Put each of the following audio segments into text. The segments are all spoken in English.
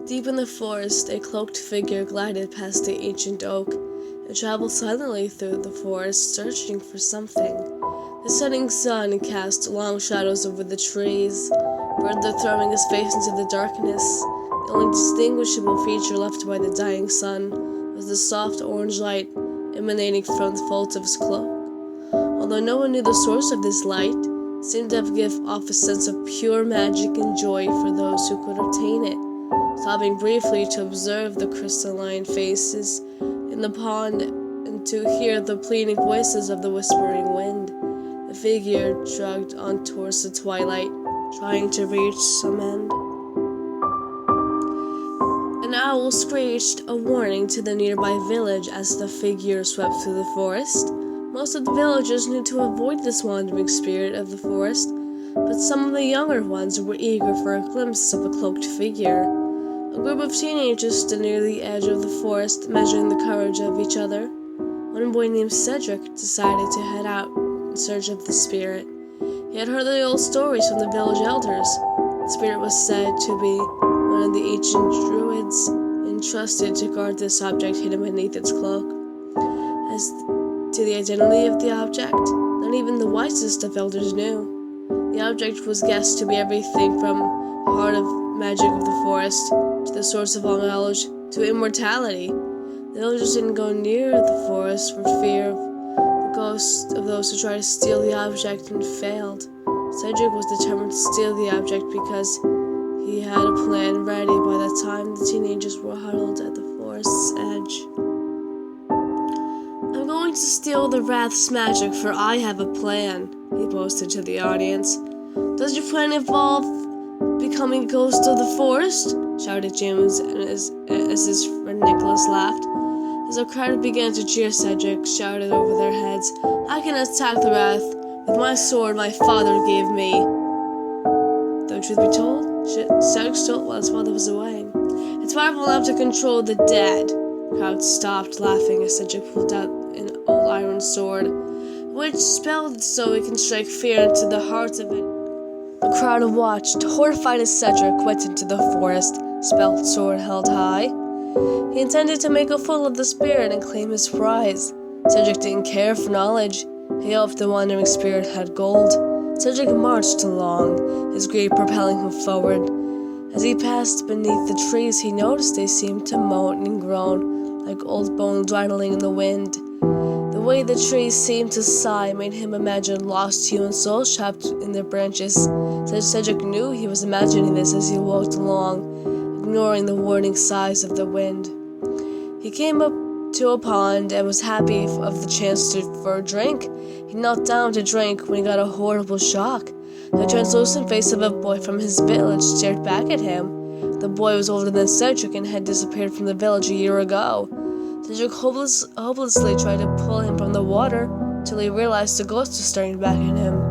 Deep in the forest, a cloaked figure glided past the ancient oak and traveled silently through the forest, searching for something. The setting sun cast long shadows over the trees, further throwing his face into the darkness. The only distinguishable feature left by the dying sun was the soft orange light emanating from the folds of his cloak. Although no one knew the source of this light, it seemed to give off a sense of pure magic and joy for those who could obtain it. Stopping briefly to observe the crystalline faces in the pond and to hear the pleading voices of the whispering wind, the figure jogged on towards the twilight, trying to reach some end. An owl screeched a warning to the nearby village as the figure swept through the forest. Most of the villagers knew to avoid this wandering spirit of the forest, but some of the younger ones were eager for a glimpse of the cloaked figure. A group of teenagers stood near the edge of the forest, measuring the courage of each other. One boy named Cedric decided to head out in search of the spirit. He had heard the old stories from the village elders. The spirit was said to be one of the ancient druids entrusted to guard this object hidden beneath its cloak. As to the identity of the object, not even the wisest of elders knew. The object was guessed to be everything from the heart of magic of the forest to the source of all knowledge to immortality. The villagers didn't go near the forest for fear of the ghosts of those who tried to steal the object and failed. Cedric was determined to steal the object because he had a plan ready by the time the teenagers were huddled at the forest's edge. "I'm going to steal the Wrath's magic, for I have a plan," he boasted to the audience. "Does your plan involve becoming a ghost of the forest?" shouted James as his friend Nicholas laughed. As the crowd began to cheer, Cedric shouted over their heads, "I can attack the Wrath with my sword my father gave me." Though truth be told, Cedric stole it while his father was away. "It's powerful enough to control the dead." The crowd stopped laughing as Cedric pulled out an old iron sword, which spelled so he can strike fear into the hearts of it. The crowd watched, horrified as Cedric went into the forest, spelt sword held high. He intended to make a fool of the spirit and claim his prize. Cedric didn't care for knowledge. He hoped the wandering spirit had gold. Cedric marched along, his greed propelling him forward. As he passed beneath the trees, he noticed they seemed to moan and groan, like old bones rattling in the wind. The way the trees seemed to sigh made him imagine lost human souls trapped in their branches. Cedric knew he was imagining this as he walked along, ignoring the warning sighs of the wind. He came up to a pond and was happy of the chance for a drink. He knelt down to drink when he got a horrible shock. The translucent face of a boy from his village stared back at him. The boy was older than Cedric and had disappeared from the village a year ago. Cedric hopelessly tried to pull him from the water till he realized the ghost was staring back at him.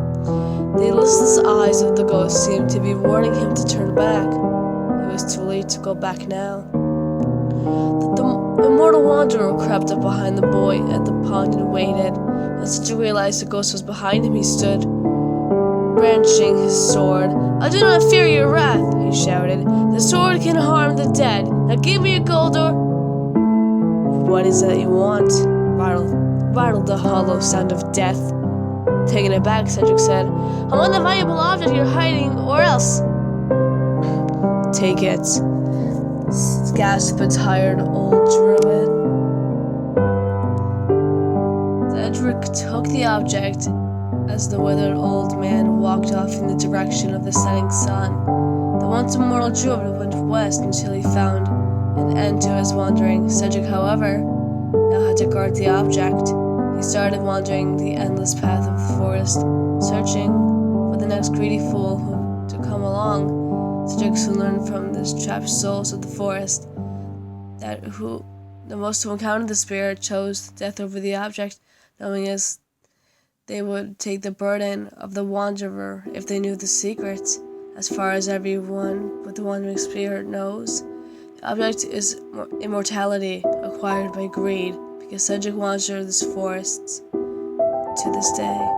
The listless eyes of the ghost seemed to be warning him to turn back. It was too late to go back now. The immortal wanderer crept up behind the boy at the pond and waited. When Cedric realized the ghost was behind him, he stood, brandishing his sword. "I do not fear your wrath," he shouted. "The sword can harm the dead. Now give me your gold or—" "What is it you want?" rattled the hollow sound of death. Taken aback, Cedric said, "I want the valuable object you're hiding, or else—" "Take it," gasped the tired old druid. Cedric took the object as the withered old man walked off in the direction of the setting sun. The once immortal druid went west until he found an end to his wandering. Cedric, however, now had to guard the object. He started wandering the endless path of the forest, searching for the next greedy fool to come along. Cedric soon learned from the trapped souls of the forest that the most who encountered the spirit chose death over the object, knowing as they would take the burden of the wanderer if they knew the secrets. As far as everyone but the wandering spirit knows, the object is immortality acquired by greed, because Cedric wandered this forest to this day.